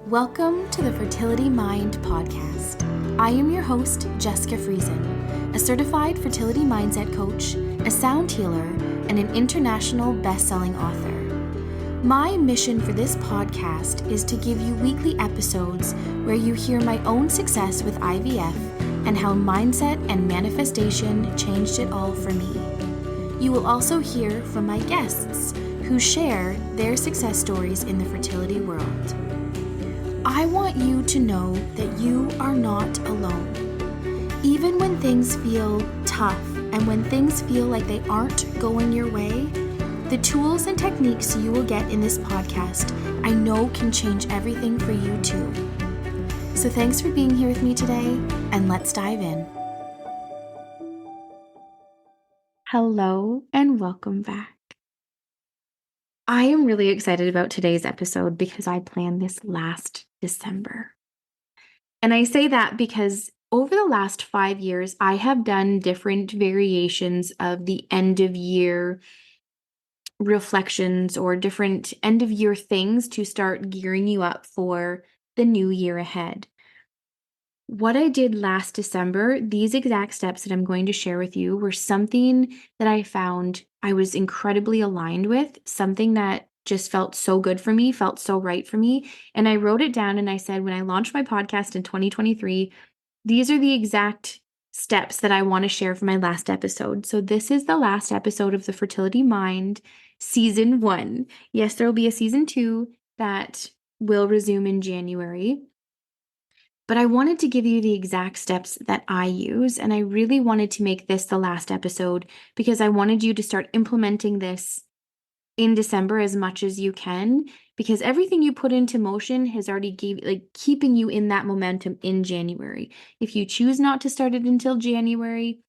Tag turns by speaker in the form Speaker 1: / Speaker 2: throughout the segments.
Speaker 1: Welcome to the Fertility Mind podcast. I am your host, Jessica Friesen, a certified fertility mindset coach, a sound healer, and an international best-selling author. My mission for this podcast is to give you weekly episodes where you hear my own success with IVF and how mindset and manifestation changed it all for me. You will also hear from my guests who share their success stories in the fertility world. I want you to know that you are not alone. Even when things feel tough and when things feel like they aren't going your way, the tools and techniques you will get in this podcast, I know can change everything for you too. So thanks for being here with me today, and let's dive in. Hello and welcome back. I am really excited about today's episode because I planned this last December. And I say that because over the last 5 years, I have done different variations of the end of year reflections or different end of year things to start gearing you up for the new year ahead. What I did last December, these exact steps that I'm going to share with you were something that I found I was incredibly aligned with, something that just felt so good for me, felt so right for me. And I wrote it down and I said, when I launched my podcast in 2023, these are the exact steps that I want to share for my last episode. So this is the last episode of the Fertility Mind season 1. Yes, there will be a season 2 that will resume in January. But I wanted to give you the exact steps that I use, and I really wanted to make this the last episode because I wanted you to start implementing this in December as much as you can, because everything you put into motion has already keeping you in that momentum in January. If you choose not to start it until January,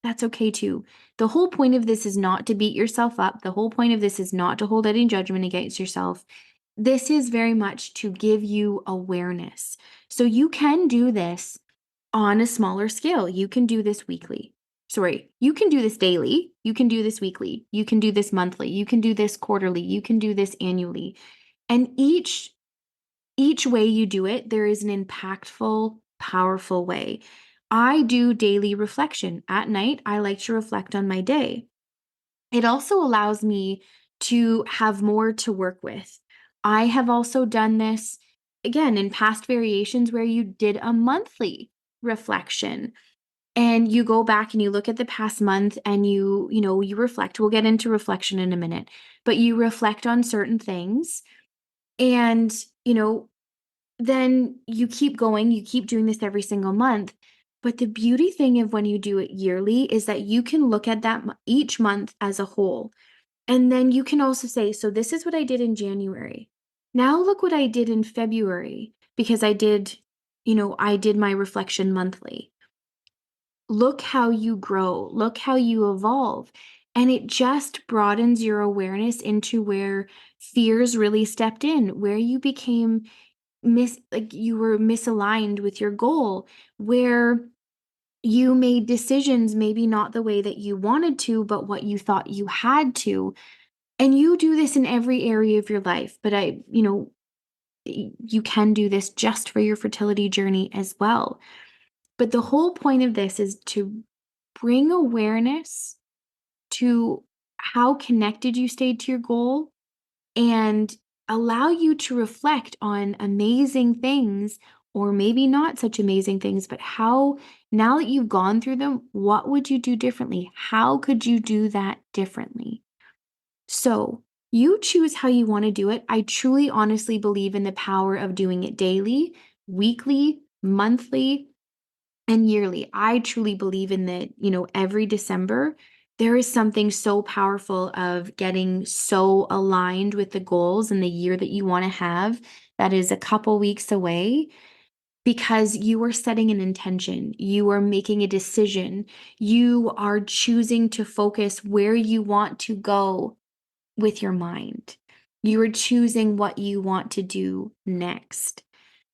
Speaker 1: that's okay too. The whole point of this is not to beat yourself up. The whole point of this is not to hold any judgment against yourself. This is very much to give you awareness. So you can do this on a smaller scale. You can do this weekly. You can do this daily. You can do this weekly. You can do this monthly. You can do this quarterly. You can do this annually. And each way you do it, there is an impactful, powerful way. I do daily reflection. At night, I like to reflect on my day. It also allows me to have more to work with. I have also done this, again, in past variations where you did a monthly reflection and you go back and you look at the past month and you reflect. We'll get into reflection in a minute, but you reflect on certain things and, then you keep going, you keep doing this every single month. But the beauty thing of when you do it yearly is that you can look at that each month as a whole. And then you can also say, so this is what I did in January. Now look what I did in February because I did my reflection monthly. Look how you grow. Look how you evolve. And it just broadens your awareness into where fears really stepped in, where you became you were misaligned with your goal, where you made decisions maybe not the way that you wanted to, but what you thought you had to. And you do this in every area of your life, but you can do this just for your fertility journey as well. But the whole point of this is to bring awareness to how connected you stayed to your goal and allow you to reflect on amazing things, or maybe not such amazing things, but how, now that you've gone through them, what would you do differently? How could you do that differently? So you choose how you want to do it. I truly, honestly believe in the power of doing it daily, weekly, monthly, and yearly. I truly believe in that, every December, there is something so powerful of getting so aligned with the goals and the year that you want to have that is a couple weeks away, because you are setting an intention. You are making a decision. You are choosing to focus where you want to go with your mind. You are choosing what you want to do next.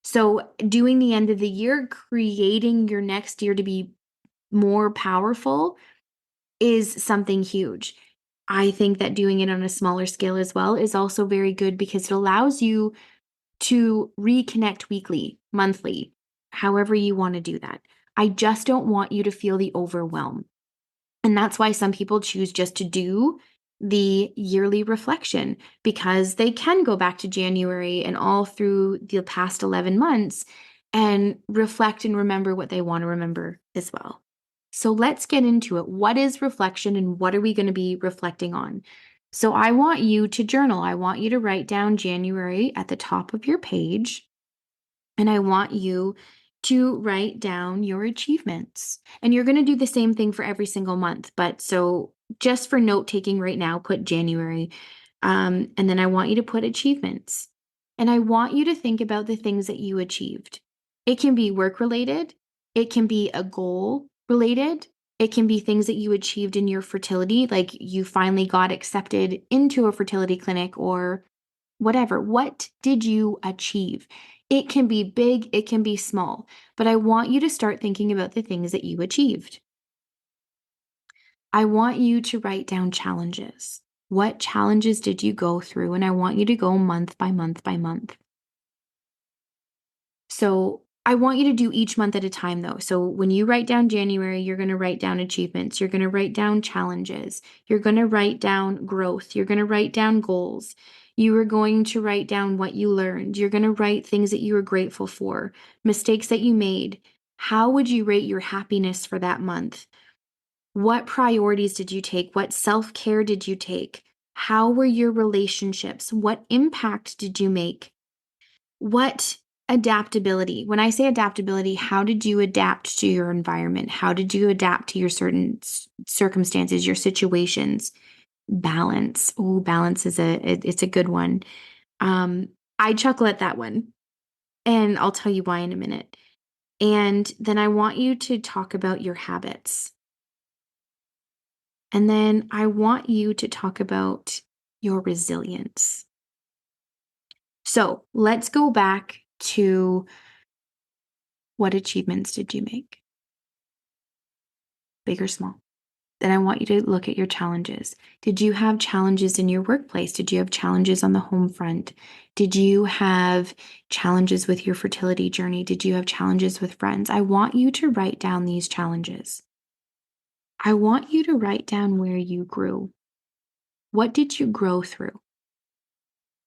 Speaker 1: So doing the end of the year, creating your next year to be more powerful is something huge. I think that doing it on a smaller scale as well is also very good because it allows you to reconnect weekly, monthly, however you want to do that. I just don't want you to feel the overwhelm. And that's why some people choose just to do the yearly reflection, because they can go back to January and all through the past 11 months and reflect and remember what they want to remember as well. So let's get into it. What is reflection and what are we going to be reflecting on? So I want you to journal. I want you to write down January at the top of your page. And I want you to write down your achievements. And you're going to do the same thing for every single month. But so just for note taking right now, put January. And then I want you to put achievements. And I want you to think about the things that you achieved. It can be work related, it can be a goal related, it can be things that you achieved in your fertility, like you finally got accepted into a fertility clinic or whatever. What did you achieve? It can be big, it can be small, but I want you to start thinking about the things that you achieved. I want you to write down challenges. What challenges did you go through? And I want you to go month by month by month. So I want you to do each month at a time, though. So when you write down January, you're going to write down achievements. You're going to write down challenges. You're going to write down growth. You're going to write down goals. You are going to write down what you learned. You're going to write things that you were grateful for, mistakes that you made. How would you rate your happiness for that month? What priorities did you take? What self-care did you take? How were your relationships? What impact did you make? What adaptability? When I say adaptability, how did you adapt to your environment? How did you adapt to your certain circumstances, your situations? Balance. Oh, balance is it's a good one. I chuckle at that one, and I'll tell you why in a minute. And then I want you to talk about your habits. And then I want you to talk about your resilience. So let's go back to what achievements did you make? Big or small? Then I want you to look at your challenges. Did you have challenges in your workplace? Did you have challenges on the home front? Did you have challenges with your fertility journey? Did you have challenges with friends? I want you to write down these challenges. I want you to write down where you grew. What did you grow through?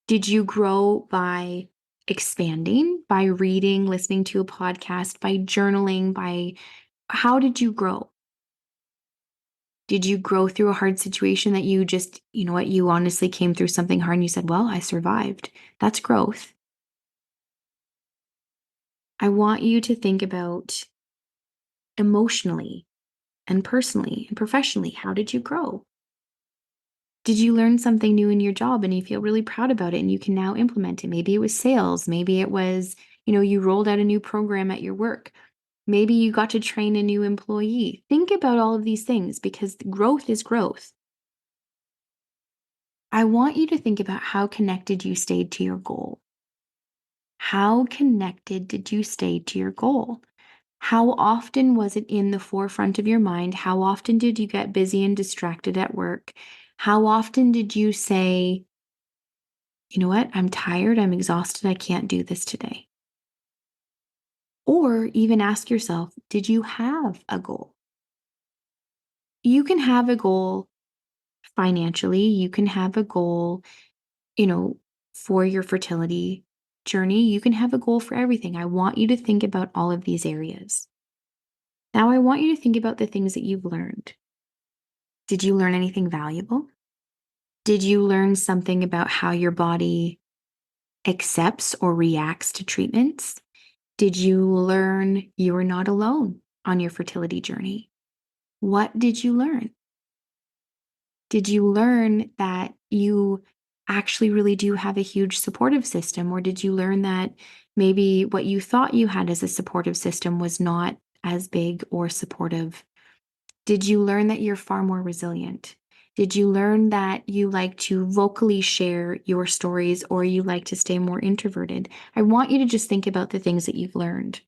Speaker 1: Did you grow by expanding, by reading, listening to a podcast, by journaling, by how did you grow? Did you grow through a hard situation that you just, you know what, you honestly came through something hard and you said, well, I survived? That's growth. I want you to think about emotionally and personally and professionally. How did you grow? Did you learn something new in your job and you feel really proud about it and you can now implement it? Maybe it was sales. Maybe it was, you rolled out a new program at your work. Maybe you got to train a new employee. Think about all of these things because growth is growth. I want you to think about how connected you stayed to your goal. How connected did you stay to your goal? How often was it in the forefront of your mind? How often did you get busy and distracted at work? How often did you say, you know what, I'm tired, I'm exhausted, I can't do this today? Or even ask yourself, did you have a goal? You can have a goal financially, you can have a goal, you know, for your fertility journey, you can have a goal for everything. I want you to think about all of these areas. Now, I want you to think about the things that you've learned. Did you learn anything valuable? Did you learn something about how your body accepts or reacts to treatments? Did you learn you are not alone on your fertility journey? What did you learn? Did you learn that you actually really do have a huge supportive system? Or did you learn that maybe what you thought you had as a supportive system was not as big or supportive? Did you learn that you're far more resilient? Did you learn that you like to vocally share your stories or you like to stay more introverted? I want you to just think about the things that you've learned.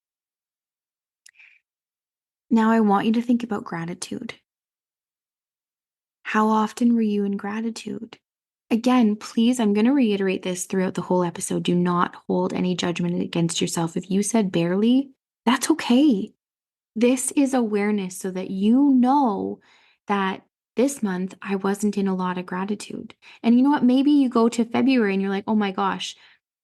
Speaker 1: Now, I want you to think about gratitude. How often were you in gratitude? Again, please, I'm going to reiterate this throughout the whole episode. Do not hold any judgment against yourself. If you said barely, that's okay. This is awareness so that you know that this month I wasn't in a lot of gratitude. And you know what? Maybe you go to February and you're like, oh my gosh,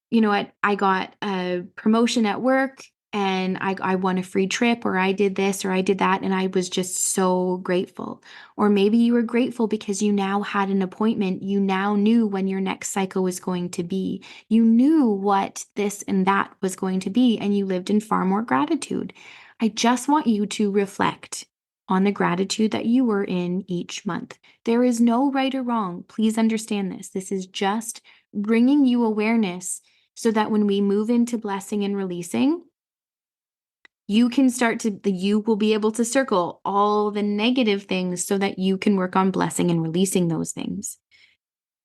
Speaker 1: you know what, I got a promotion at work and I won a free trip, or I did this or I did that, and I was just so grateful. Or maybe you were grateful because you now had an appointment. You now knew when your next cycle was going to be. You knew what this and that was going to be, and you lived in far more gratitude. I just want you to reflect on the gratitude that you were in each month. There is no right or wrong. Please understand this. This is just bringing you awareness so that when we move into blessing and releasing, you can you will be able to circle all the negative things so that you can work on blessing and releasing those things.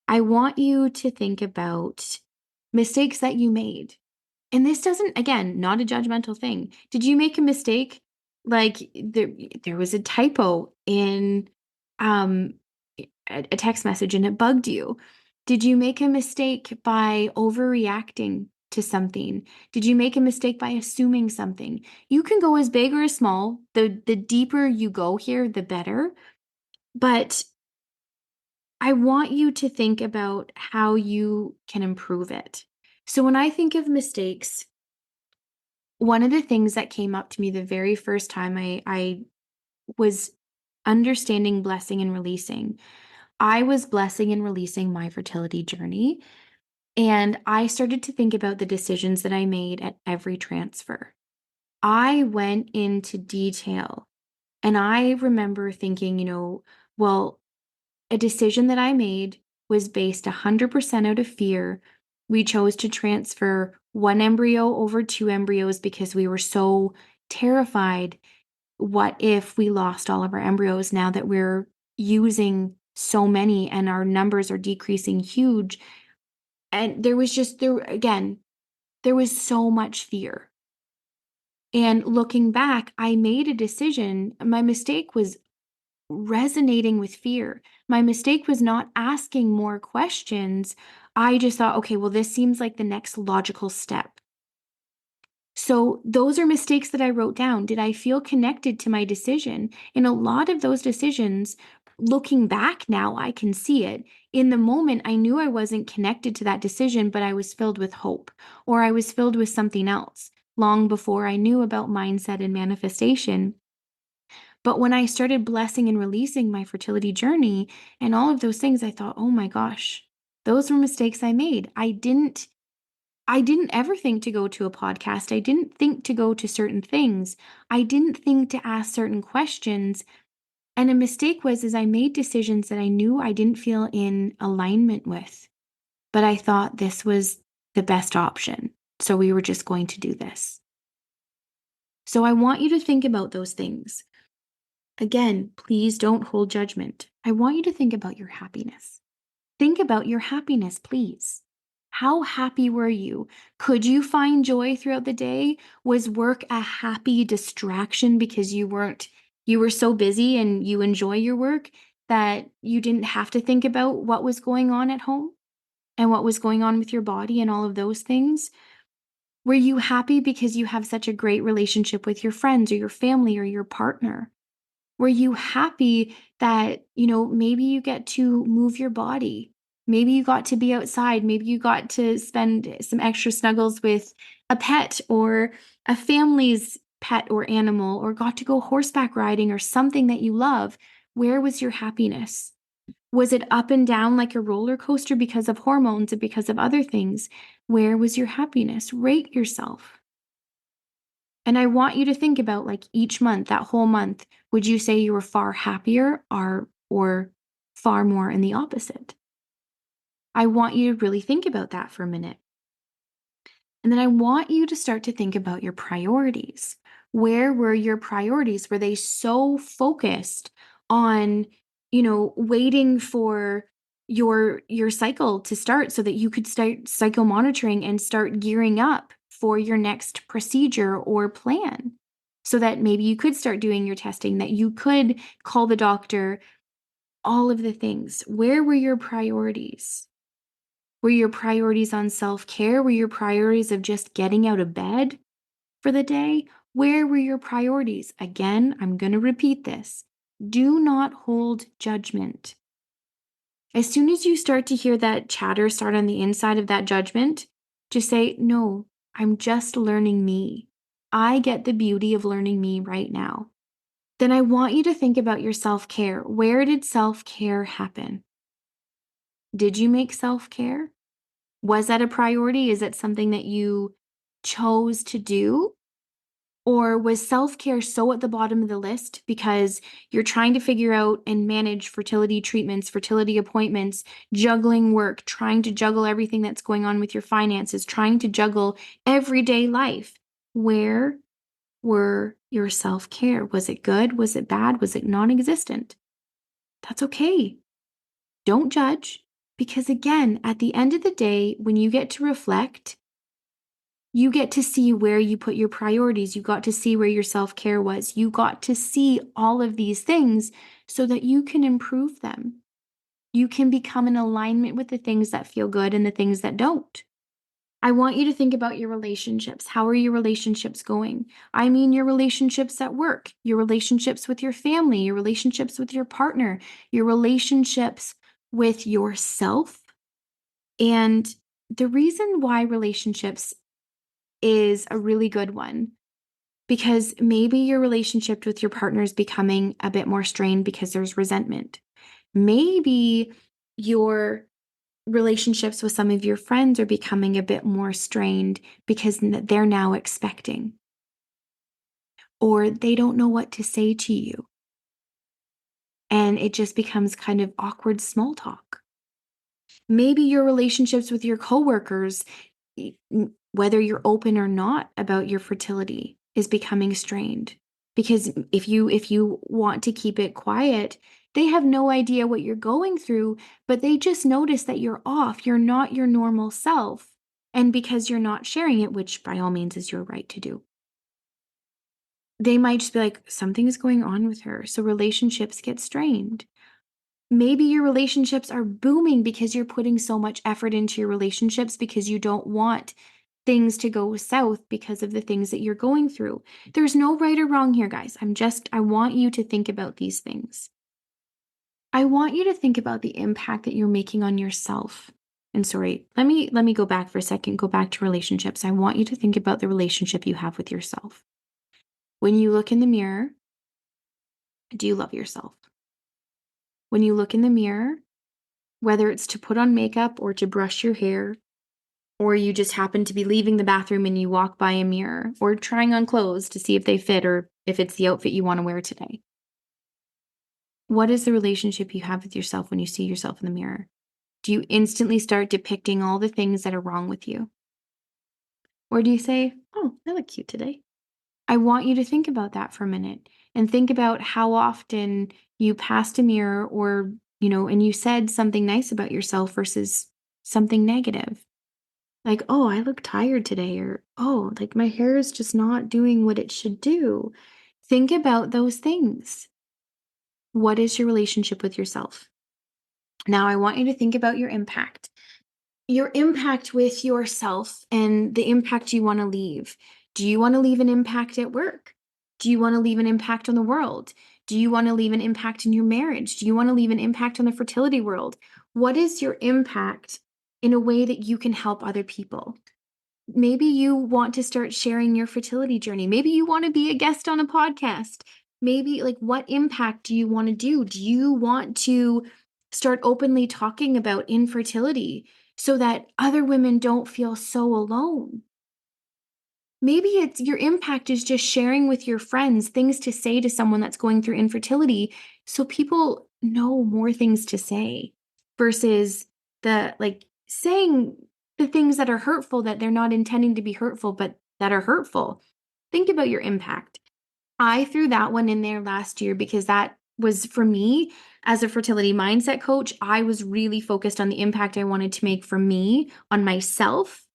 Speaker 1: I want you to think about mistakes that you made. And this doesn't, again, not a judgmental thing. Did you make a mistake? Like there was a typo in um, a text message and it bugged you. Did you make a mistake by overreacting to something? Did you make a mistake by assuming something? You can go as big or as small. The deeper you go here, the better. But I want you to think about how you can improve it. So when I think of mistakes, one of the things that came up to me the very first time I was understanding blessing and releasing, I was blessing and releasing my fertility journey. And I started to think about the decisions that I made at every transfer. I went into detail and I remember thinking, well, a decision that I made was based 100% out of fear. We chose to transfer one embryo over two embryos because we were so terrified. What if we lost all of our embryos now that we're using so many and our numbers are decreasing huge? And there was so much fear. And looking back, I made a decision. My mistake was resonating with fear. My mistake was not asking more questions. I just thought, okay, well, this seems like the next logical step. So those are mistakes that I wrote down. Did I feel connected to my decision? In a lot of those decisions, looking back now, I can see it. In the moment, I knew I wasn't connected to that decision, but I was filled with hope, or I was filled with something else long before I knew about mindset and manifestation. But when I started blessing and releasing my fertility journey and all of those things, I thought, oh my gosh, those were mistakes I made. I didn't ever think to go to a podcast. I didn't think to go to certain things. I didn't think to ask certain questions. And a mistake was is I made decisions that I knew I didn't feel in alignment with. But I thought this was the best option. So we were just going to do this. So I want you to think about those things. Again, please don't hold judgment. I want you to think about your happiness. Think about your happiness, please. How happy were you? Could you find joy throughout the day? Was work a happy distraction because you were so busy and you enjoy your work that you didn't have to think about what was going on at home and what was going on with your body and all of those things? Were you happy because you have such a great relationship with your friends or your family or your partner? Were you happy that, maybe you get to move your body? Maybe you got to be outside. Maybe you got to spend some extra snuggles with a pet or a family's pet or animal, or got to go horseback riding or something that you love. Where was your happiness? Was it up and down like a roller coaster because of hormones and because of other things? Where was your happiness? Rate yourself. And I want you to think about like each month, that whole month, would you say you were far happier or far more in the opposite? I want you to really think about that for a minute. And then I want you to start to think about your priorities. Where were your priorities? Were they so focused on, waiting for your cycle to start so that you could start cycle monitoring and start gearing up for your next procedure or plan? So that maybe you could start doing your testing, that you could call the doctor, all of the things. Where were your priorities? Were your priorities on self-care? Were your priorities of just getting out of bed for the day? Where were your priorities? Again, I'm going to repeat this. Do not hold judgment. As soon as you start to hear that chatter start on the inside of that judgment, just say, no, I'm just learning me. I get the beauty of learning me right now. Then I want you to think about your self-care. Where did self-care happen? Did you make self-care? Was that a priority? Is that something that you chose to do? Or was self-care so at the bottom of the list because you're trying to figure out and manage fertility treatments, fertility appointments, juggling work, trying to juggle everything that's going on with your finances, trying to juggle everyday life? Where were your self-care? Was it good? Was it bad? Was it non-existent? That's okay. Don't judge, because again, at the end of the day, when you get to reflect, you get to see where you put your priorities. You got to see where your self-care was. You got to see all of these things so that you can improve them. You can become in alignment with the things that feel good and the things that don't. I want you to think about your relationships. How are your relationships going? I mean, your relationships at work, your relationships with your family, your relationships with your partner, your relationships with yourself. And the reason why relationships is a really good one, because maybe your relationship with your partner is becoming a bit more strained because there's resentment. Maybe your relationships with some of your friends are becoming a bit more strained because they're now expecting, or they don't know what to say to you. And it just becomes kind of awkward small talk. Maybe your relationships with your coworkers, whether you're open or not about your fertility, is becoming strained. Because if you want to keep it quiet, they have no idea what you're going through, but they just notice that you're off. You're not your normal self. And because you're not sharing it, which by all means is your right to do, they might just be like, something is going on with her. So relationships get strained. Maybe your relationships are booming because you're putting so much effort into your relationships because you don't want things to go south because of the things that you're going through. There's no right or wrong here, guys. I want you to think about these things. I want you to think about the impact that you're making on yourself. And sorry, let me go back for a second, go back to relationships. I want you to think about the relationship you have with yourself. When you look in the mirror, do you love yourself? When you look in the mirror, whether it's to put on makeup or to brush your hair, or you just happen to be leaving the bathroom and you walk by a mirror, or trying on clothes to see if they fit or if it's the outfit you want to wear today. What is the relationship you have with yourself when you see yourself in the mirror? Do you instantly start depicting all the things that are wrong with you? Or do you say, oh, I look cute today? I want you to think about that for a minute and think about how often you passed a mirror or, and you said something nice about yourself versus something negative. Like, oh, I look tired today, or oh, like my hair is just not doing what it should do. Think about those things. What is your relationship with yourself? Now, I want you to think about your impact. Your impact with yourself and the impact you want to leave. Do you want to leave an impact at work? Do you want to leave an impact on the world? Do you want to leave an impact in your marriage? Do you want to leave an impact on the fertility world? What is your impact in a way that you can help other people? Maybe you want to start sharing your fertility journey. Maybe you want to be a guest on a podcast. Maybe, like, what impact do you want to do? Do you want to start openly talking about infertility so that other women don't feel so alone? Maybe it's your impact is just sharing with your friends things to say to someone that's going through infertility so people know more things to say versus saying the things that are hurtful that they're not intending to be hurtful but that are hurtful. Think about your impact. I threw that one in there last year because that was for me as a fertility mindset coach. I was really focused on the impact I wanted to make for me on myself,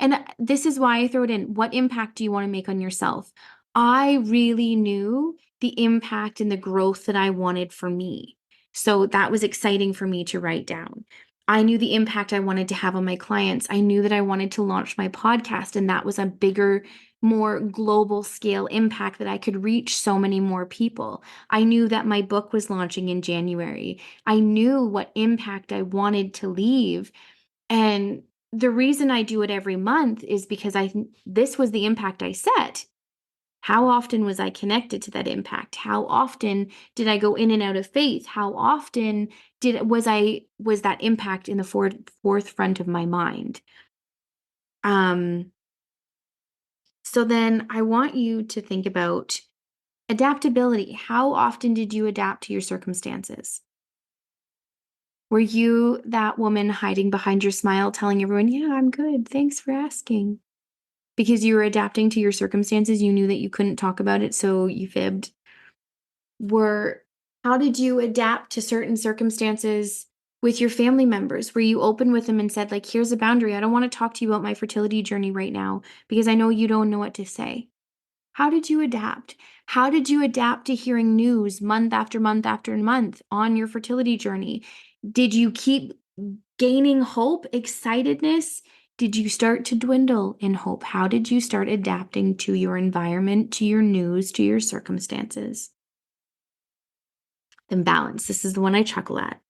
Speaker 1: and this is why I throw it in. What impact do you want to make on yourself? I really knew the impact and the growth that I wanted for me. So that was exciting for me to write down. I knew the impact I wanted to have on my clients. I knew that I wanted to launch my podcast, and that was a bigger, more global scale impact that I could reach so many more people. I knew that my book was launching in January. I knew what impact I wanted to leave. And the reason I do it every month is because this was the impact I set. How often was I connected to that impact? How often did I go in and out of faith? How often was that impact in the forefront of my mind? Um, so then I want you to think about adaptability. How often did you adapt to your circumstances? Were you that woman hiding behind your smile, telling everyone, "Yeah, I'm good. Thanks for asking." Because you were adapting to your circumstances, you knew that you couldn't talk about it, so you fibbed? Were How did you adapt to certain circumstances with your family members? Were you open with them and said, like, "Here's a boundary. I don't wanna talk to you about my fertility journey right now because I know you don't know what to say." How did you adapt? How did you adapt to hearing news month after month after month on your fertility journey? Did you keep gaining hope, excitedness? Did you start to dwindle in hope? How did you start adapting to your environment, to your news, to your circumstances? Then balance. This is the one I chuckle at.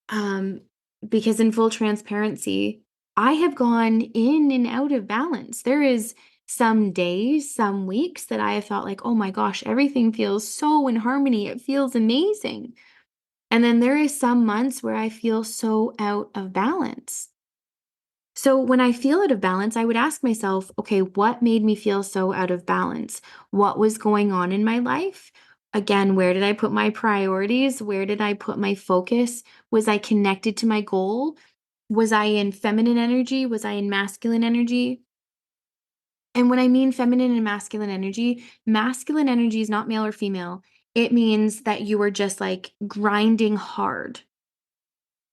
Speaker 1: Um, because in full transparency, I have gone in and out of balance. There is some days, some weeks that I have felt like, oh my gosh, everything feels so in harmony. It feels amazing. And then there is some months where I feel so out of balance. So when I feel out of balance, I would ask myself, okay, what made me feel so out of balance? What was going on in my life? Again, where did I put my priorities? Where did I put my focus? Was I connected to my goal? Was I in feminine energy? Was I in masculine energy? And when I mean feminine and masculine energy is not male or female. It means that you are just like grinding hard.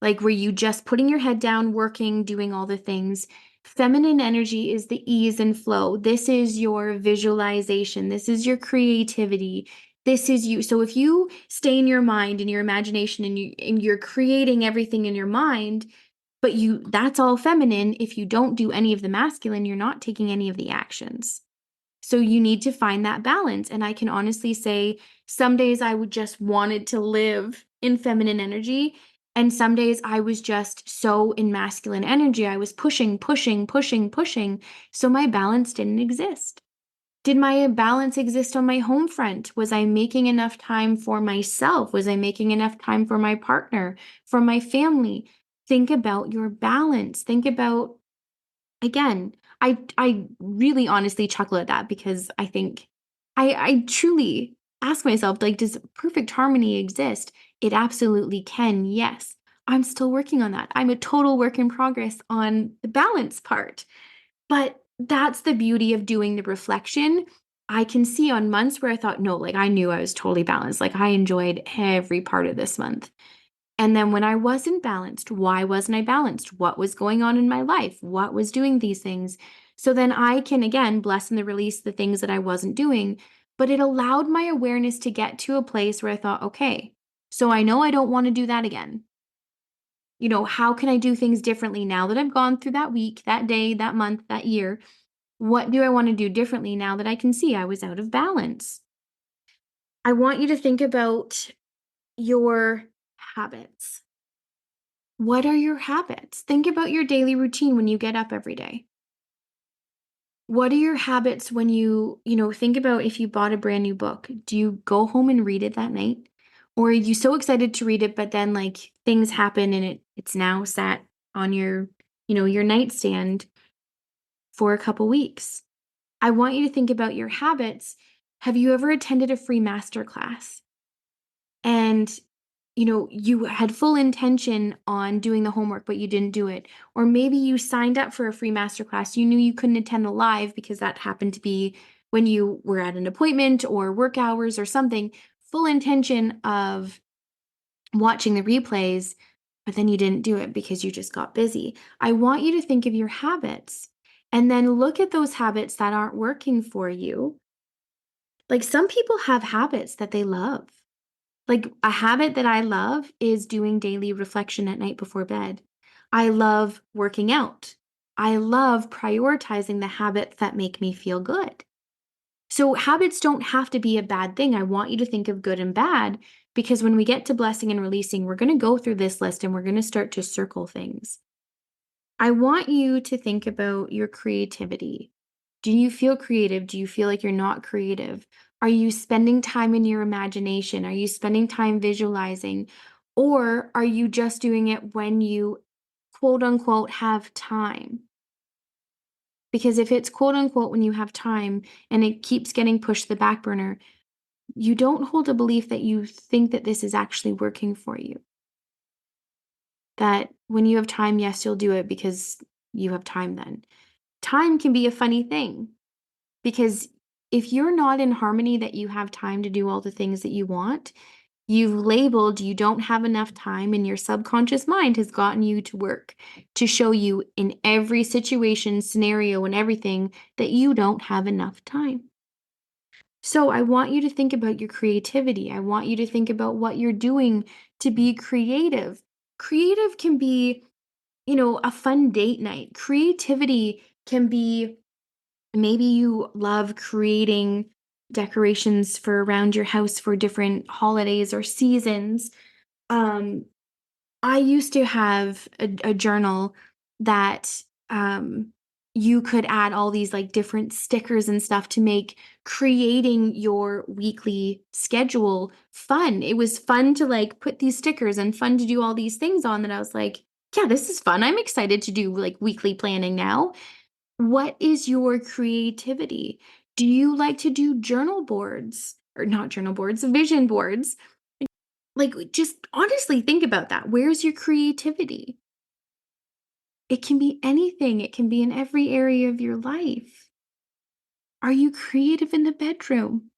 Speaker 1: Like, were you just putting your head down, working, doing all the things? Feminine energy is the ease and flow. This is your visualization. This is your creativity. This is you. So if you stay in your mind and your imagination and you're creating everything in your mind, but that's all feminine. If you don't do any of the masculine, you're not taking any of the actions. So you need to find that balance. And I can honestly say some days I would just wanted to live in feminine energy. And some days I was just so in masculine energy. I was pushing, pushing, pushing, pushing. So my balance didn't exist. Did my balance exist on my home front? Was I making enough time for myself? Was I making enough time for my partner, for my family? Think about your balance. Think about again, I really honestly chuckle at that because I think I truly ask myself, like, does perfect harmony exist? It absolutely can, yes. I'm still working on that. I'm a total work in progress on the balance part. But that's the beauty of doing the reflection. I can see on months where I thought, no, like I knew I was totally balanced. Like I enjoyed every part of this month. And then when I wasn't balanced, why wasn't I balanced? What was going on in my life? What was doing these things? So then I can again bless in the release the things that I wasn't doing, but it allowed my awareness to get to a place where I thought, okay, so I know I don't want to do that again. How can I do things differently now that I've gone through that week, that day, that month, that year? What do I want to do differently now that I can see I was out of balance? I want you to think about your habits. What are your habits? Think about your daily routine when you get up every day. What are your habits when think about if you bought a brand new book? Do you go home and read it that night? Or are you so excited to read it, but then like things happen and it's now sat on your nightstand for a couple weeks? I want you to think about your habits. Have you ever attended a free master class? And you had full intention on doing the homework, but you didn't do it. Or maybe you signed up for a free masterclass. You knew you couldn't attend the live because that happened to be when you were at an appointment or work hours or something. Full intention of watching the replays, but then you didn't do it because you just got busy. I want you to think of your habits and then look at those habits that aren't working for you. Like some people have habits that they love. Like, a habit that I love is doing daily reflection at night before bed. I love working out. I love prioritizing the habits that make me feel good. So habits don't have to be a bad thing. I want you to think of good and bad because when we get to blessing and releasing, we're going to go through this list and we're going to start to circle things. I want you to think about your creativity. Do you feel creative? Do you feel like you're not creative? Are you spending time in your imagination? Are you spending time visualizing? Or are you just doing it when you quote unquote have time? Because if it's quote unquote when you have time and it keeps getting pushed to the back burner, you don't hold a belief that you think that this is actually working for you. That when you have time, yes, you'll do it because you have time then. Time can be a funny thing because if you're not in harmony that you have time to do all the things that you want, you've labeled you don't have enough time, and your subconscious mind has gotten you to work to show you in every situation, scenario, and everything that you don't have enough time. So I want you to think about your creativity. I want you to think about what you're doing to be creative. Creative can be, a fun date night. Creativity can be maybe you love creating decorations for around your house for different holidays or seasons. Um, I used to have a journal that, you could add all these, like, different stickers and stuff to make creating your weekly schedule fun. It was fun to, like, put these stickers and fun to do all these things on that I was like, "Yeah, this is fun. I'm excited to do, like, weekly planning now." What is your creativity? Do you like to do journal boards? Or not journal boards, vision boards? Like, just honestly think about that. Where's your creativity? It can be anything, it can be in every area of your life. Are you creative in the bedroom?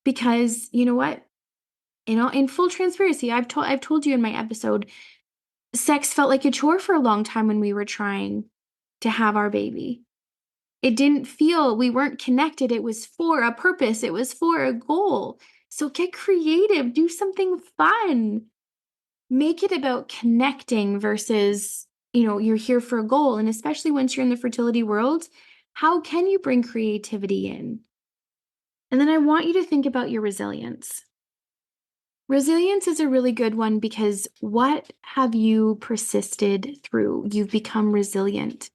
Speaker 1: Because you know what? In full transparency, I've told you in my episode, sex felt like a chore for a long time when we were trying to have our baby. It didn't feel we weren't connected. It was for a purpose, it was for a goal. So get creative, do something fun. Make it about connecting versus, you're here for a goal. And especially once you're in the fertility world, how can you bring creativity in? And then I want you to think about your resilience. Resilience is a really good one because what have you persisted through? You've become resilient.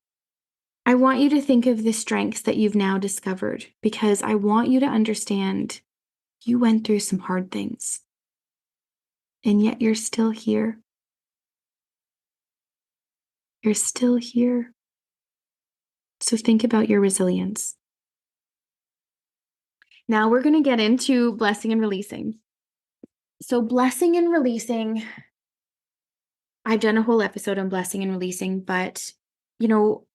Speaker 1: I want you to think of the strengths that you've now discovered because I want you to understand you went through some hard things and yet you're still here. You're still here. So think about your resilience. Now we're going to get into blessing and releasing. So, blessing and releasing, I've done a whole episode on blessing and releasing, but you know,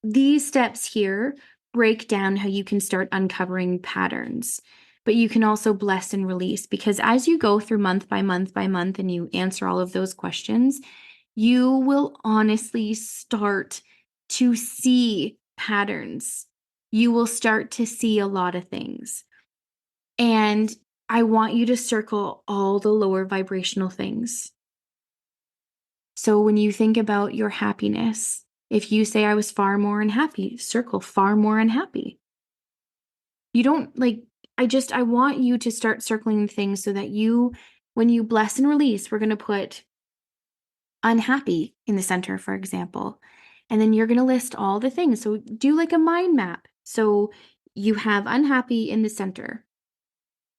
Speaker 1: these steps here break down how you can start uncovering patterns, but you can also bless and release because as you go through month by month by month and you answer all of those questions, you will honestly start to see patterns. You will start to see a lot of things. And I want you to circle all the lower vibrational things. So when you think about your happiness, if you say I was far more unhappy, circle far more unhappy. You don't like, I want you to start circling things so that when you bless and release, we're going to put unhappy in the center, for example. And then you're going to list all the things. So do like a mind map. So you have unhappy in the center.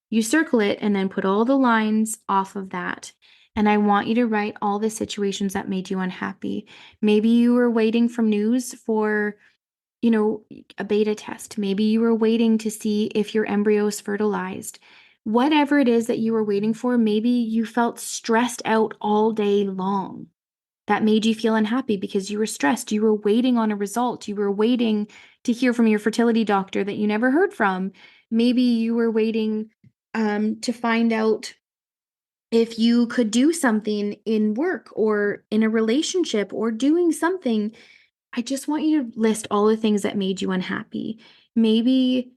Speaker 1: You circle it and then put all the lines off of that. And I want you to write all the situations that made you unhappy. Maybe you were waiting from news for, a beta test. Maybe you were waiting to see if your embryo is fertilized. Whatever it is that you were waiting for, maybe you felt stressed out all day long. That made you feel unhappy because you were stressed. You were waiting on a result. You were waiting to hear from your fertility doctor that you never heard from. Maybe you were waiting to find out if you could do something in work or in a relationship or doing something. I just want you to list all the things that made you unhappy. Maybe,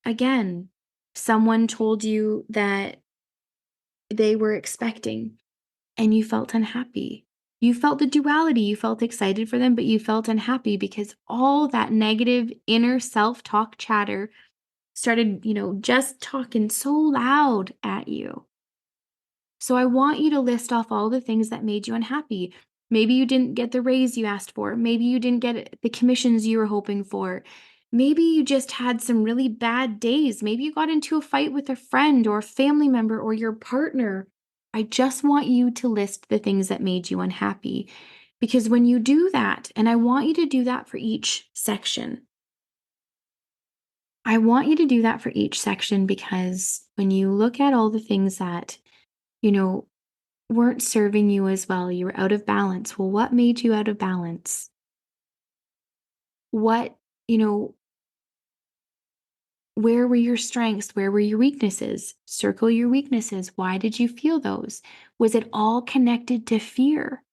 Speaker 1: again, someone told you that they were expecting and you felt unhappy. You felt the duality. You felt excited for them, but you felt unhappy because all that negative inner self-talk chatter started, just talking so loud at you. So I want you to list off all the things that made you unhappy. Maybe you didn't get the raise you asked for. Maybe you didn't get the commissions you were hoping for. Maybe you just had some really bad days. Maybe you got into a fight with a friend or a family member or your partner. I just want you to list the things that made you unhappy. Because when you do that, and I want you to do that for each section, I want you to do that for each section because when you look at all the things that, you know, weren't serving you as well, you were out of balance. Well, what made you out of balance? What, you know, where were your strengths? Where were your weaknesses? Circle your weaknesses. Why did you feel those? Was it all connected to fear?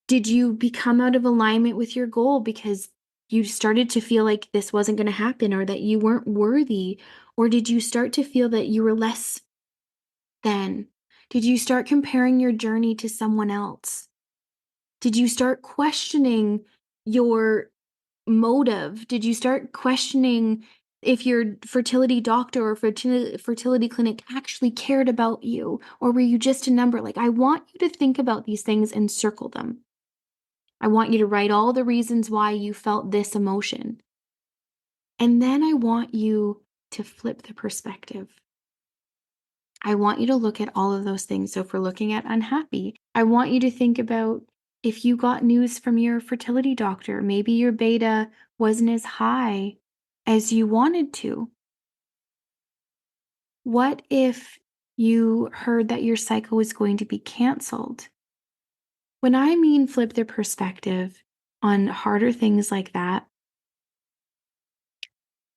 Speaker 1: Did you become out of alignment with your goal because you started to feel like this wasn't going to happen or that you weren't worthy? Or did you start to feel that you were less than? Did you start comparing your journey to someone else? Did you start questioning your motive? Did you start questioning if your fertility doctor or fertility clinic actually cared about you? Or were you just a number? Like, I want you to think about these things and circle them. I want you to write all the reasons why you felt this emotion. And then I want you to flip the perspective. I want you to look at all of those things. So if we're looking at unhappy, I want you to think about if you got news from your fertility doctor, maybe your beta wasn't as high as you wanted to. What if you heard that your cycle was going to be canceled? When I mean flip the perspective on harder things like that,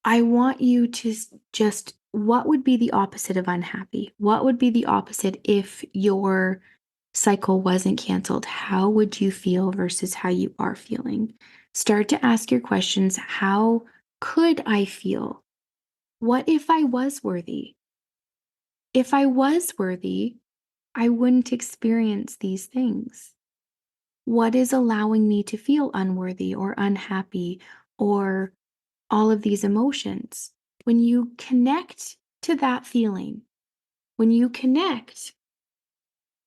Speaker 1: I want you to just, what would be the opposite of unhappy? What would be the opposite if your cycle wasn't canceled? How would you feel versus how you are feeling? Start to ask your questions. How could I feel? What if I was worthy? If I was worthy, I wouldn't experience these things. What is allowing me to feel unworthy or unhappy or all of these emotions? When you connect to that feeling, when you connect,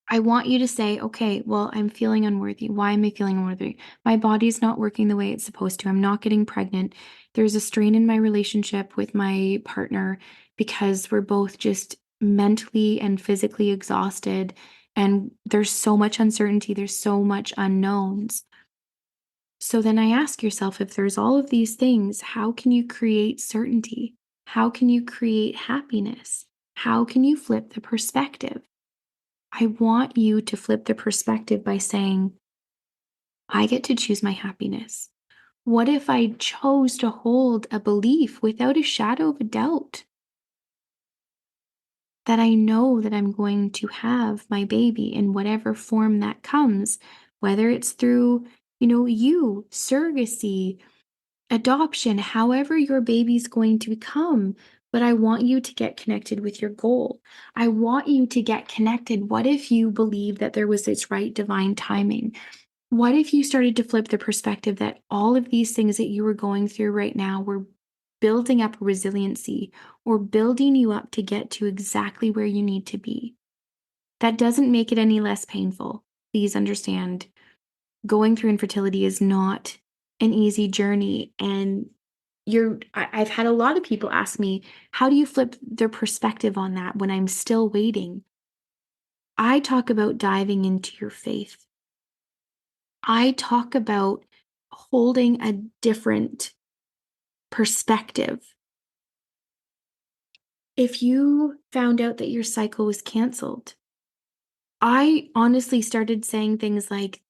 Speaker 1: I want you to say, okay, well, I'm feeling unworthy. Why am I feeling unworthy? My body's not working the way it's supposed to. I'm not getting pregnant. There's a strain in my relationship with my partner because we're both just mentally and physically exhausted. And there's so much uncertainty, there's so much unknowns. So then I ask yourself, if there's all of these things, how can you create certainty? How can you create happiness? How can you flip the perspective? I want you to flip the perspective by saying, I get to choose my happiness. What if I chose to hold a belief without a shadow of a doubt that I know that I'm going to have my baby in whatever form that comes, whether it's through, you, surrogacy, adoption, however your baby's going to come. But I want you to get connected with your goal. I want you to get connected. What if you believe that there was this right divine timing? What if you started to flip the perspective that all of these things that you were going through right now were building up resiliency or building you up to get to exactly where you need to be? That doesn't make it any less painful. Please understand, going through infertility is not an easy journey. And I've had a lot of people ask me, how do you flip their perspective on that when I'm still waiting? I talk about diving into your faith. I talk about holding a different perspective. If you found out that your cycle was canceled, I honestly started saying things like,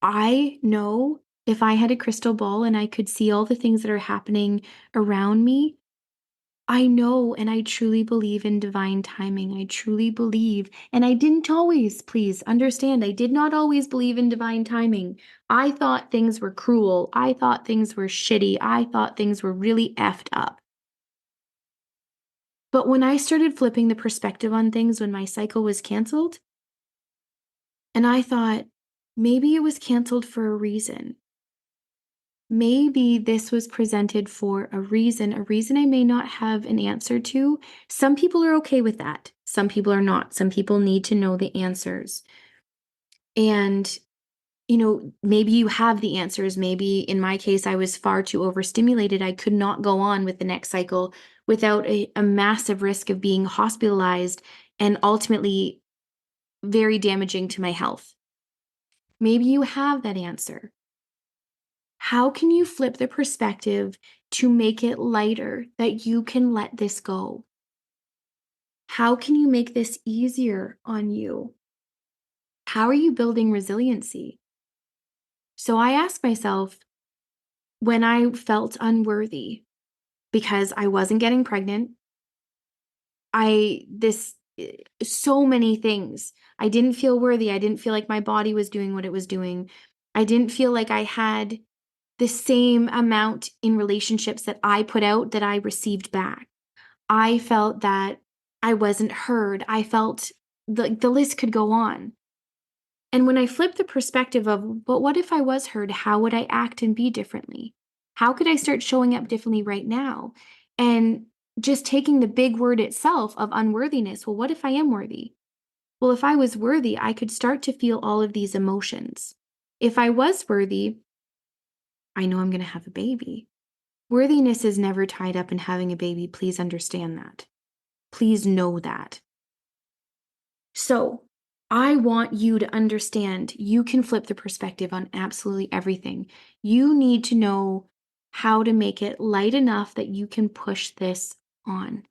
Speaker 1: I know if I had a crystal ball and I could see all the things that are happening around me, I know and I truly believe in divine timing. I truly believe, and I didn't always, please understand, I did not always believe in divine timing. I thought things were cruel. I thought things were shitty. I thought things were really effed up. But when I started flipping the perspective on things when my cycle was canceled, and I thought, Maybe it was canceled for a reason. Maybe this was presented for a reason I may not have an answer to. Some people are okay with that. Some people are not. Some people need to know the answers. And, maybe you have the answers. Maybe in my case, I was far too overstimulated. I could not go on with the next cycle without a massive risk of being hospitalized and ultimately very damaging to my health. Maybe you have that answer. How can you flip the perspective to make it lighter that you can let this go? How can you make this easier on you? How are you building resiliency? So I ask myself, when I felt unworthy because I wasn't getting pregnant, so many things. I didn't feel worthy. I didn't feel like my body was doing what it was doing. I didn't feel like I had the same amount in relationships that I put out that I received back. I felt that I wasn't heard. I felt the list could go on. And when I flipped the perspective of, but what if I was heard? How would I act and be differently? How could I start showing up differently right now? And just taking the big word itself of unworthiness. Well, what if I am worthy? Well, if I was worthy, I could start to feel all of these emotions. If I was worthy, I know I'm going to have a baby. Worthiness is never tied up in having a baby. Please understand that. Please know that. So, I want you to understand you can flip the perspective on absolutely everything. You need to know how to make it light enough that you can push this on.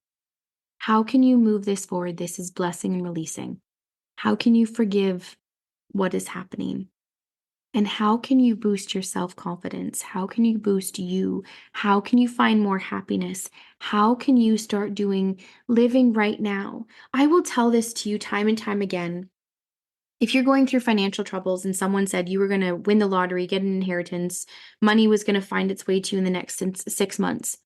Speaker 1: How can you move this forward? This is blessing and releasing. How can you forgive what is happening? And how can you boost your self confidence? How can you boost you? How can you find more happiness? How can you start living right now? I will tell this to you time and time again. If you're going through financial troubles and someone said you were going to win the lottery, get an inheritance, money was going to find its way to you in the next 6 months,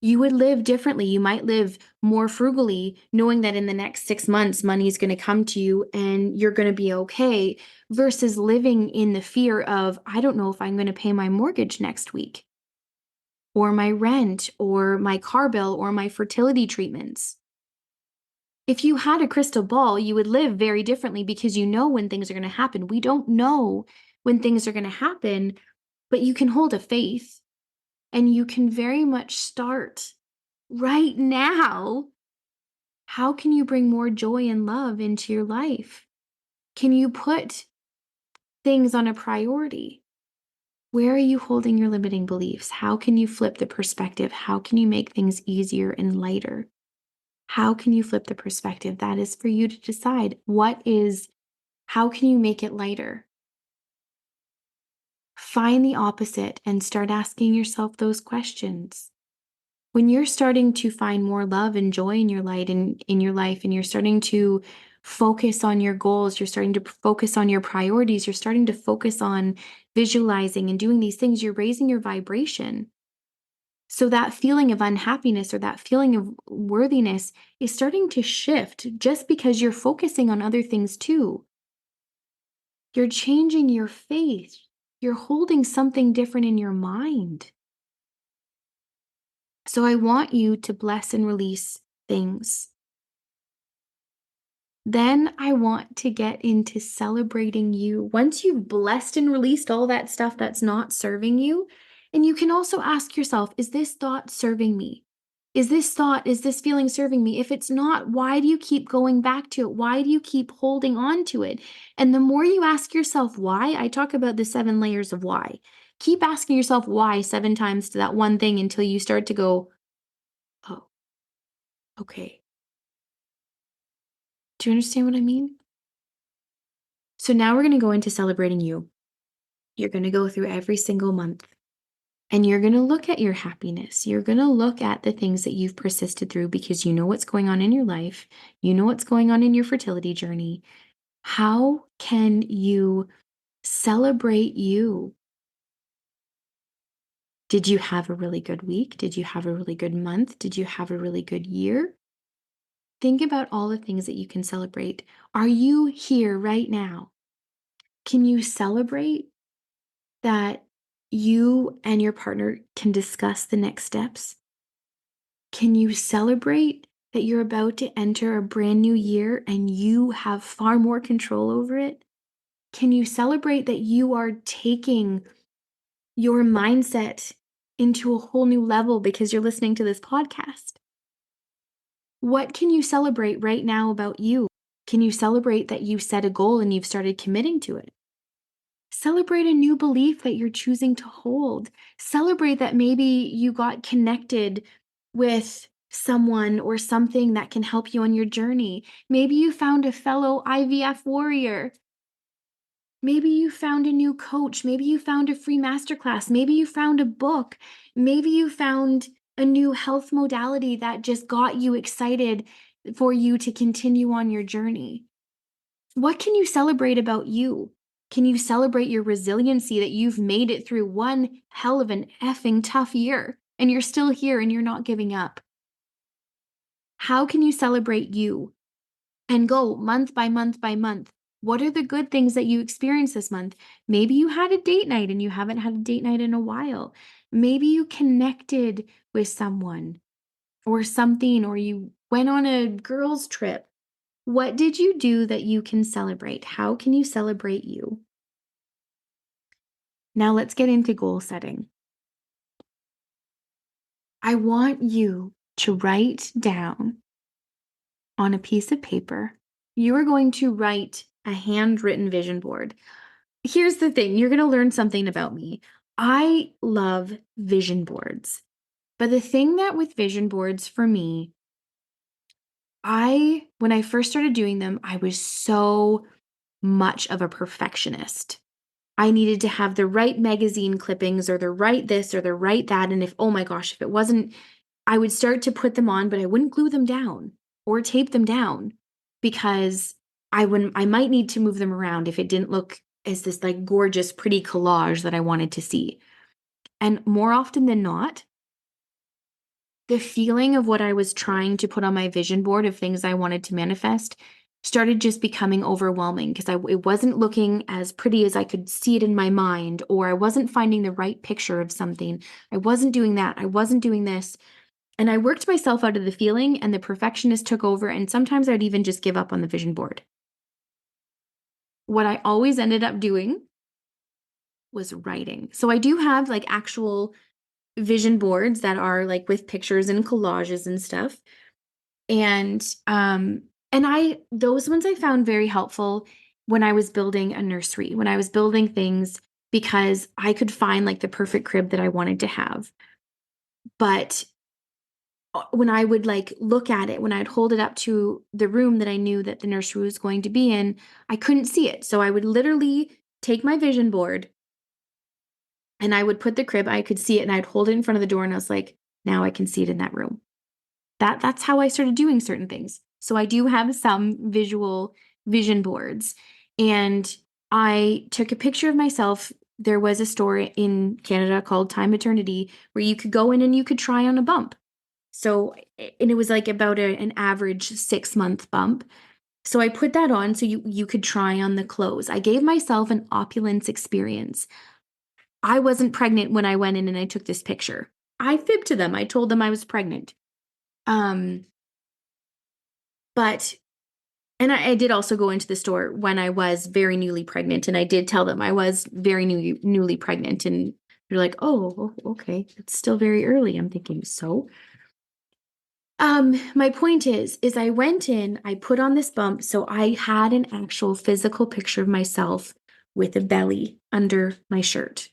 Speaker 1: you would live differently. You might live more frugally, knowing that in the next 6 months, money is going to come to you and you're going to be okay, versus living in the fear of, I don't know if I'm going to pay my mortgage next week, or my rent, or my car bill, or my fertility treatments. If you had a crystal ball, you would live very differently because you know when things are going to happen. We don't know when things are going to happen, but you can hold a faith and you can very much start right now. How can you bring more joy and love into your life? Can you put things on a priority? Where are you holding your limiting beliefs? How can you flip the perspective? How can you make things easier and lighter? How can you flip the perspective? That is for you to decide. How can you make it lighter? Find the opposite and start asking yourself those questions. When you're starting to find more love and joy in your light and in your life, and you're starting to focus on your goals, you're starting to focus on your priorities, you're starting to focus on visualizing and doing these things, you're raising your vibration. So that feeling of unhappiness or that feeling of worthiness is starting to shift just because you're focusing on other things too. You're changing your faith. You're holding something different in your mind. So I want you to bless and release things. Then I want to get into celebrating you. Once you've blessed and released all that stuff that's not serving you, and you can also ask yourself, is this thought serving me? Is this feeling serving me? If it's not, why do you keep going back to it? Why do you keep holding on to it? And the more you ask yourself why, I talk about the 7 layers of why. Keep asking yourself why 7 times to that one thing until you start to go, oh, okay. Do you understand what I mean? So now we're going to go into celebrating you. You're going to go through every single month and you're going to look at your happiness. You're going to look at the things that you've persisted through because you know what's going on in your life. You know what's going on in your fertility journey. How can you celebrate you? Did you have a really good week? Did you have a really good month? Did you have a really good year? Think about all the things that you can celebrate. Are you here right now? Can you celebrate that you and your partner can discuss the next steps? Can you celebrate that you're about to enter a brand new year and you have far more control over it? Can you celebrate that you are taking your mindset into a whole new level because you're listening to this podcast? What can you celebrate right now about you? Can you celebrate that you set a goal and you've started committing to it? Celebrate a new belief that you're choosing to hold. Celebrate that maybe you got connected with someone or something that can help you on your journey. Maybe you found a fellow IVF warrior. Maybe you found a new coach. Maybe you found a free masterclass. Maybe you found a book. Maybe you found a new health modality that just got you excited for you to continue on your journey. What can you celebrate about you? Can you celebrate your resiliency that you've made it through one hell of an effing tough year and you're still here and you're not giving up? How can you celebrate you and go month by month by month? What are the good things that you experienced this month? Maybe you had a date night and you haven't had a date night in a while. Maybe you connected with someone or something, or you went on a girls' trip. What did you do that you can celebrate? How can you celebrate you? Now let's get into goal setting. I want you to write down on a piece of paper. You are going to write a handwritten vision board. Here's the thing, you're going to learn something about me. I love vision boards. But the thing that with vision boards for me, when I first started doing them, I was so much of a perfectionist. I needed to have the right magazine clippings or the right this or the right that. And if, oh my gosh, if it wasn't, I would start to put them on, but I wouldn't glue them down or tape them down because I might need to move them around if it didn't look as this like gorgeous, pretty collage that I wanted to see. And more often than not, the feeling of what I was trying to put on my vision board of things I wanted to manifest started just becoming overwhelming because it wasn't looking as pretty as I could see it in my mind, or I wasn't finding the right picture of something. I wasn't doing that. I wasn't doing this. And I worked myself out of the feeling, and the perfectionist took over. And sometimes I'd even just give up on the vision board. What I always ended up doing was writing. So I do have like actual vision boards that are like with pictures and collages and stuff. And those ones I found very helpful when I was building a nursery, when I was building things, because I could find like the perfect crib that I wanted to have. But when I would like look at it, when I'd hold it up to the room that I knew that the nursery was going to be in, I couldn't see it. So I would literally take my vision board and I would put the crib, I could see it, and I'd hold it in front of the door and I was like, now I can see it in that room. That's how I started doing certain things. So I do have some visual vision boards. And I took a picture of myself. There was a store in Canada called Time Eternity where you could go in and you could try on a bump. So, and it was like about an average 6-month bump. So I put that on so you could try on the clothes. I gave myself an opulence experience. I wasn't pregnant when I went in and I took this picture. I fibbed to them. I told them I was pregnant. Um, but and I did also go into the store when I was very newly pregnant, and I did tell them I was very newly pregnant, and they're like, "Oh, okay, it's still very early." I'm thinking, so. My point is I went in, I put on this bump, so I had an actual physical picture of myself with a belly under my shirt.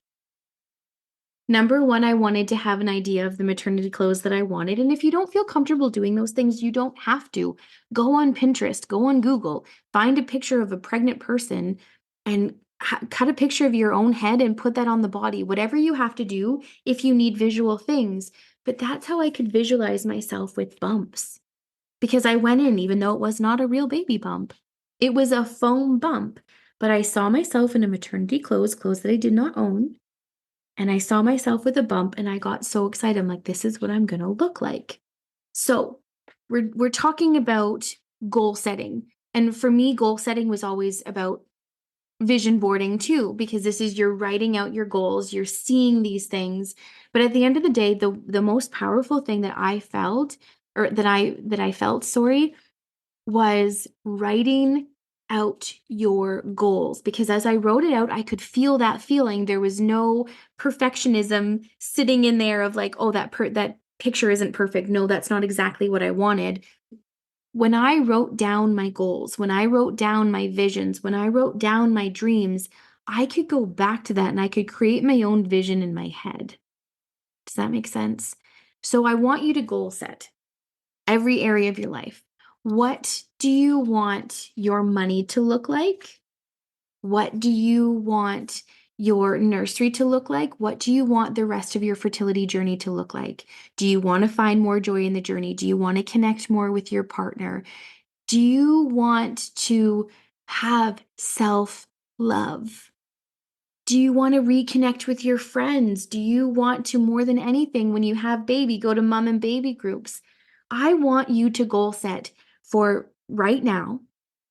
Speaker 1: Number one, I wanted to have an idea of the maternity clothes that I wanted. And if you don't feel comfortable doing those things, you don't have to. Go on Pinterest, go on Google, find a picture of a pregnant person and cut a picture of your own head and put that on the body. Whatever you have to do if you need visual things. But that's how I could visualize myself with bumps. Because I went in, even though it was not a real baby bump, it was a foam bump. But I saw myself in a maternity clothes that I did not own. And I saw myself with a bump and I got so excited. I'm like, this is what I'm going to look like. So we're talking about goal setting. And for me, goal setting was always about vision boarding too, because this is you're writing out your goals, you're seeing these things. But at the end of the day, the most powerful thing that I felt, or that I felt, sorry, was writing out your goals, because as I wrote it out, I could feel that feeling. There was no perfectionism sitting in there of like, oh, that picture isn't perfect. No, that's not exactly what I wanted. When I wrote down my goals, when I wrote down my visions, when I wrote down my dreams, I could go back to that and I could create my own vision in my head. Does that make sense? So I want you to goal set every area of your life. What do you want your money to look like? What do you want your nursery to look like? What do you want the rest of your fertility journey to look like? Do you want to find more joy in the journey? Do you want to connect more with your partner? Do you want to have self love? Do you want to reconnect with your friends? Do you want to, more than anything, when you have baby, go to mom and baby groups? I want you to goal set for right now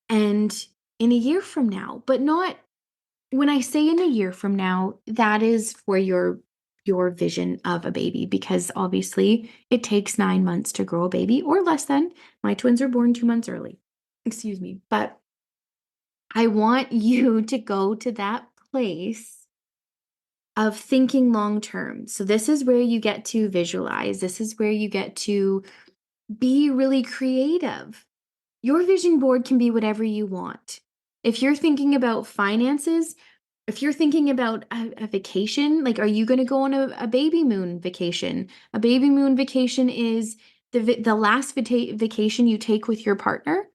Speaker 1: and in a year from now, but not when I say in a year from now, that is for your vision of a baby, because obviously it takes 9 months to grow a baby or less than. My twins are born 2 months early. Excuse me. But I want you to go to that place of thinking long term. So this is where you get to visualize. This is where you get to be really creative. Your vision board can be whatever you want. If you're thinking about finances, if you're thinking about a vacation, like, are you going to go on a baby moon vacation? A baby moon vacation is the last vacation you take with your partner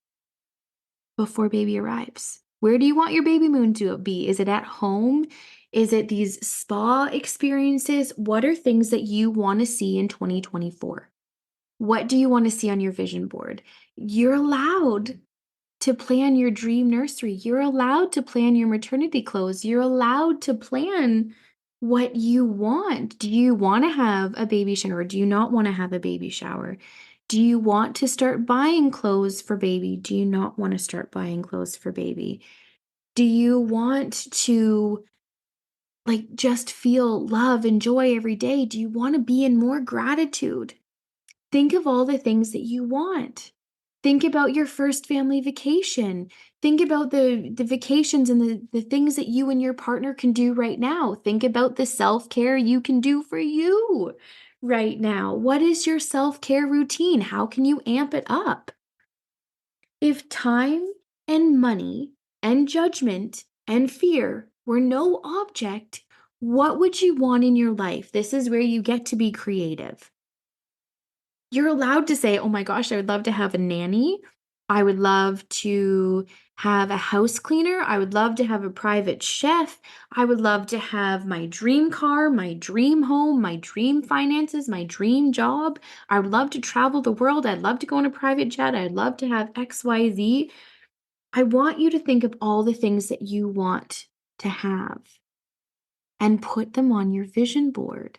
Speaker 1: before baby arrives. Where do you want your baby moon to be? Is it at home? Is it these spa experiences? What are things that you want to see in 2024? What do you want to see on your vision board? You're allowed to plan your dream nursery. You're allowed to plan your maternity clothes. You're allowed to plan what you want. Do you want to have a baby shower? Do you not want to have a baby shower? Do you want to start buying clothes for baby? Do you not want to start buying clothes for baby? Do you want to like just feel love and joy every day? Do you want to be in more gratitude? Think of all the things that you want. Think about your first family vacation. Think about the vacations and the things that you and your partner can do right now. Think about the self-care you can do for you right now. What is your self-care routine? How can you amp it up? If time and money and judgment and fear were no object, what would you want in your life? This is where you get to be creative. You're allowed to say, "Oh my gosh, I would love to have a nanny. I would love to have a house cleaner. I would love to have a private chef. I would love to have my dream car, my dream home, my dream finances, my dream job. I would love to travel the world. I'd love to go on a private jet. I'd love to have XYZ." I want you to think of all the things that you want to have and put them on your vision board.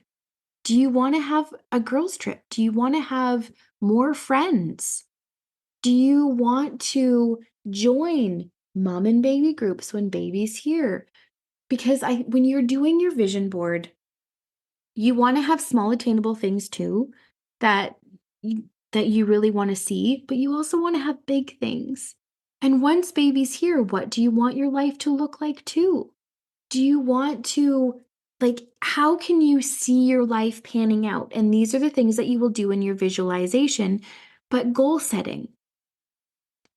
Speaker 1: Do you want to have a girls' trip? Do you want to have more friends? Do you want to join mom and baby groups when baby's here? Because when you're doing your vision board, you want to have small attainable things too that that you really want to see, but you also want to have big things. And once baby's here, what do you want your life to look like too? Do you want to, like, how can you see your life panning out? And these are the things that you will do in your visualization, but goal setting.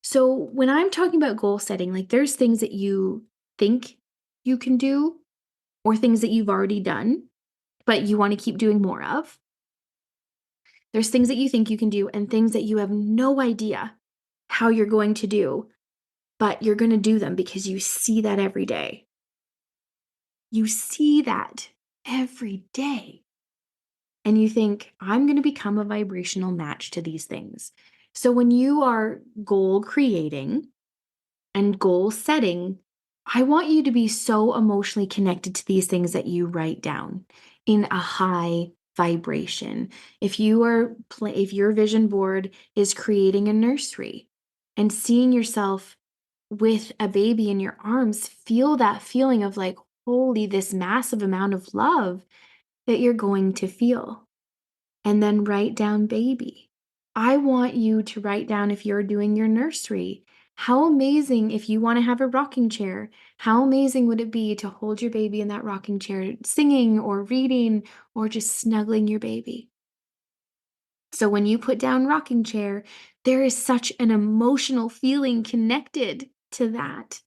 Speaker 1: So when I'm talking about goal setting, like, there's things that you think you can do or things that you've already done, but you want to keep doing more of. There's things that you think you can do and things that you have no idea how you're going to do, but you're going to do them because you see that every day. You see that every day. And you think, I'm going to become a vibrational match to these things. So when you are goal creating and goal setting, I want you to be so emotionally connected to these things that you write down in a high vibration. If if your vision board is creating a nursery and seeing yourself with a baby in your arms, feel that feeling of like, holy, this massive amount of love that you're going to feel. And then write down baby. I want you to write down if you're doing your nursery. How amazing if you want to have a rocking chair. How amazing would it be to hold your baby in that rocking chair, singing or reading or just snuggling your baby? So when you put down rocking chair, there is such an emotional feeling connected to that.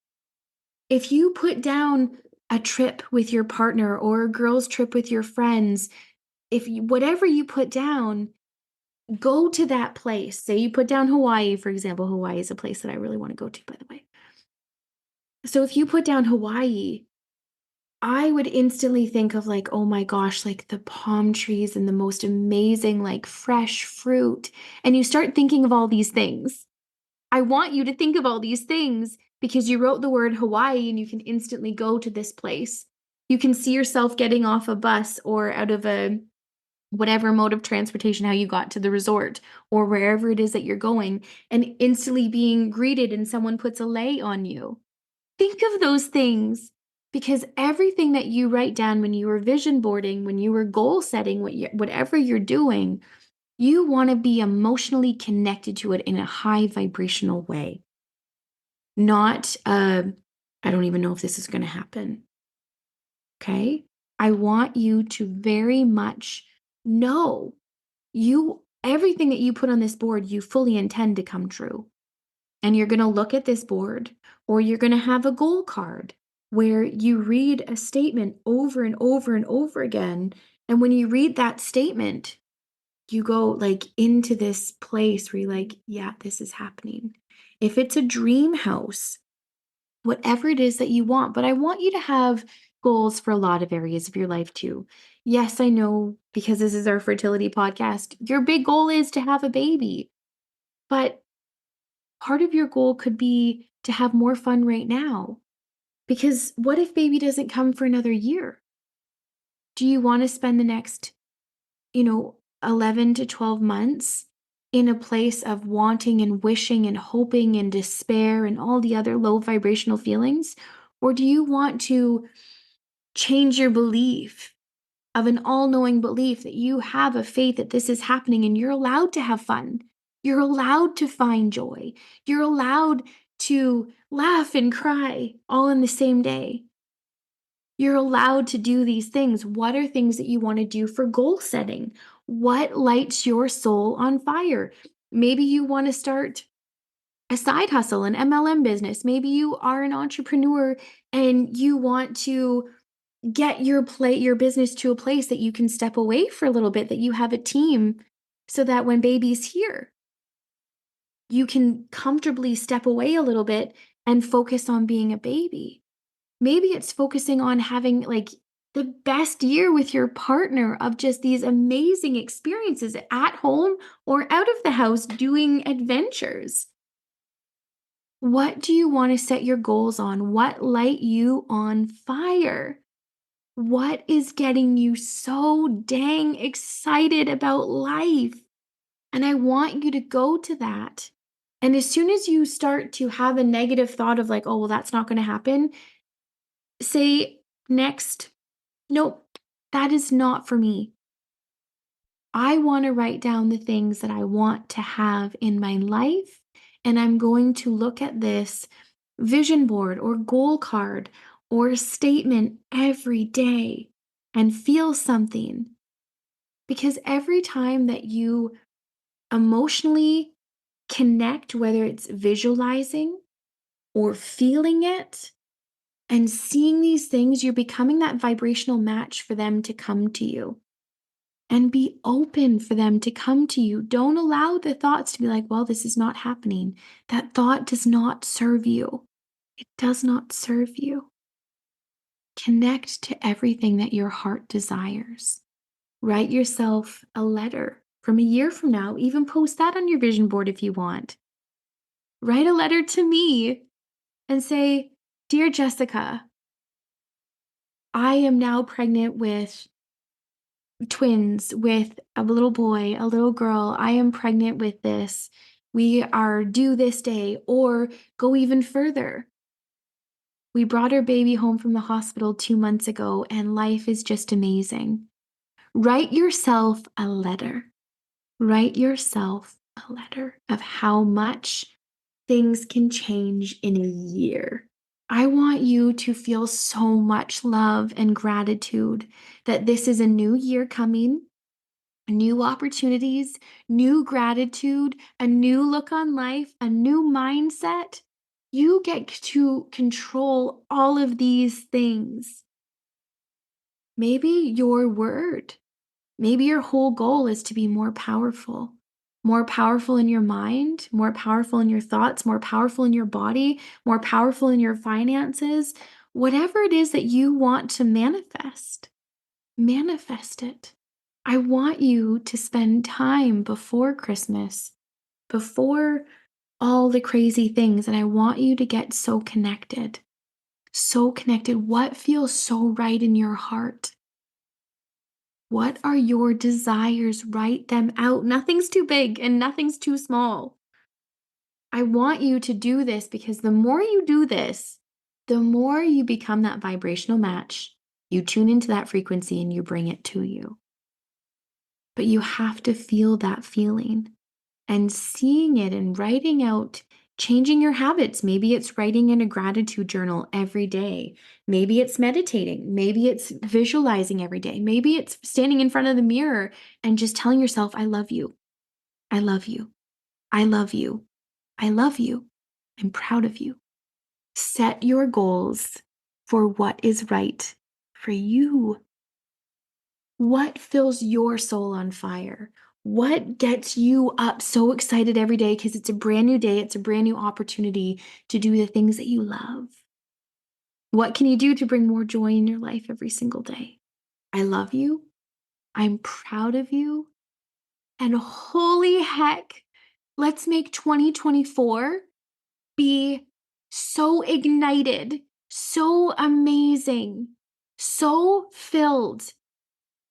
Speaker 1: If you put down a trip with your partner or a girls' trip with your friends, if you, whatever you put down, go to that place. Say you put down Hawaii, for example. Hawaii is a place that I really want to go to, by the way. So if you put down Hawaii, I would instantly think of like, oh my gosh, like the palm trees and the most amazing, like fresh fruit. And you start thinking of all these things. I want you to think of all these things because you wrote the word Hawaii and you can instantly go to this place. You can see yourself getting off a bus or out of a whatever mode of transportation, how you got to the resort or wherever it is that you're going, and instantly being greeted and someone puts a lei on you. Think of those things because everything that you write down when you were vision boarding, when you were goal setting, whatever you're doing, you want to be emotionally connected to it in a high vibrational way. Not, I don't even know if this is going to happen. Okay. I want you to very much know everything that you put on this board, you fully intend to come true. And you're going to look at this board or you're going to have a goal card where you read a statement over and over and over again. And when you read that statement, you go like into this place where you're like, yeah, this is happening. If it's a dream house, whatever it is that you want, but I want you to have goals for a lot of areas of your life too. Yes, I know because this is our fertility podcast, your big goal is to have a baby, but part of your goal could be to have more fun right now. Because what if baby doesn't come for another year? Do you want to spend the next, 11 to 12 months in a place of wanting and wishing and hoping and despair and all the other low vibrational feelings? Or do you want to change your belief of an all knowing belief that you have a faith that this is happening and you're allowed to have fun? You're allowed to find joy. You're allowed to laugh and cry all in the same day. You're allowed to do these things. What are things that you want to do for goal setting? What lights your soul on fire? Maybe you want to start a side hustle, an MLM business. Maybe you are an entrepreneur and you want to get your business to a place that you can step away for a little bit, that you have a team so that when baby's here, you can comfortably step away a little bit and focus on being a baby. Maybe it's focusing on having like the best year with your partner of just these amazing experiences at home or out of the house doing adventures. What do you want to set your goals on? What light you on fire? What is getting you so dang excited about life? And I want you to go to that. And as soon as you start to have a negative thought of like, oh, well, that's not going to happen, say next, nope, that is not for me. I want to write down the things that I want to have in my life. And I'm going to look at this vision board or goal card or statement every day and feel something. Because every time that you emotionally connect, whether it's visualizing or feeling it and seeing these things, you're becoming that vibrational match for them to come to you. And be open for them to come to you. Don't allow the thoughts to be like, well, this is not happening. That thought does not serve you. It does not serve you. Connect to everything that your heart desires. Write yourself a letter from a year from now. Even post that on your vision board if you want. Write a letter to me and say, Dear Jessica, I am now pregnant with twins, with a little boy, a little girl. I am pregnant with this. We are due this day, or go even further. We brought our baby home from the hospital 2 months ago, and life is just amazing. Write yourself a letter. Write yourself a letter of how much things can change in a year. I want you to feel so much love and gratitude that this is a new year coming, new opportunities, new gratitude, a new look on life, a new mindset. You get to control all of these things. Maybe your word, maybe your whole goal is to be more powerful in your mind, more powerful in your thoughts, more powerful in your body, more powerful in your finances. Whatever it is that you want to manifest, manifest it. I want you to spend time before Christmas, before all the crazy things, and I want you to get so connected. So connected. What feels so right in your heart? What are your desires? Write them out. Nothing's too big and nothing's too small. I want you to do this because the more you do this, the more you become that vibrational match. You tune into that frequency and you bring it to you. But you have to feel that feeling and seeing it and writing out, changing your habits. Maybe it's writing in a gratitude journal every day. Maybe it's meditating. Maybe it's visualizing every day. Maybe it's standing in front of the mirror and just telling yourself, I love you. I love you. I love you. I love you. I'm proud of you. Set your goals for what is right for you. What fills your soul on fire? What gets you up so excited every day because it's a brand new day, it's a brand new opportunity to do the things that you love? What can you do to bring more joy in your life every single day? I love you. I'm proud of you. And holy heck, let's make 2024 be so ignited, so amazing, so filled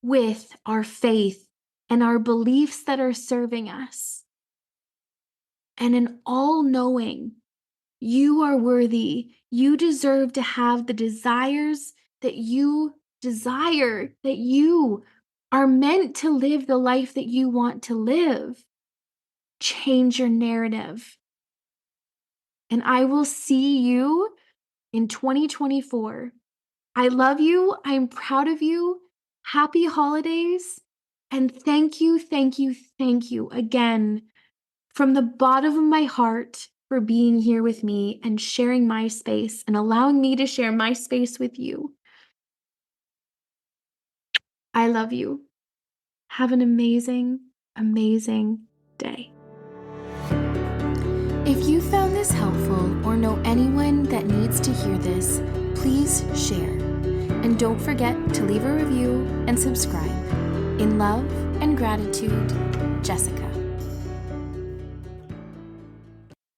Speaker 1: with our faith and our beliefs that are serving us. And an all-knowing, you are worthy. You deserve to have the desires that you desire, that you are meant to live the life that you want to live. Change your narrative. And I will see you in 2024. I love you. I'm proud of you. Happy holidays. And thank you, thank you, thank you again from the bottom of my heart for being here with me and sharing my space and allowing me to share my space with you. I love you. Have an amazing, amazing day. If you found this helpful or know anyone that needs to hear this, please share. And don't forget to leave a review and subscribe. In love and gratitude, Jessica.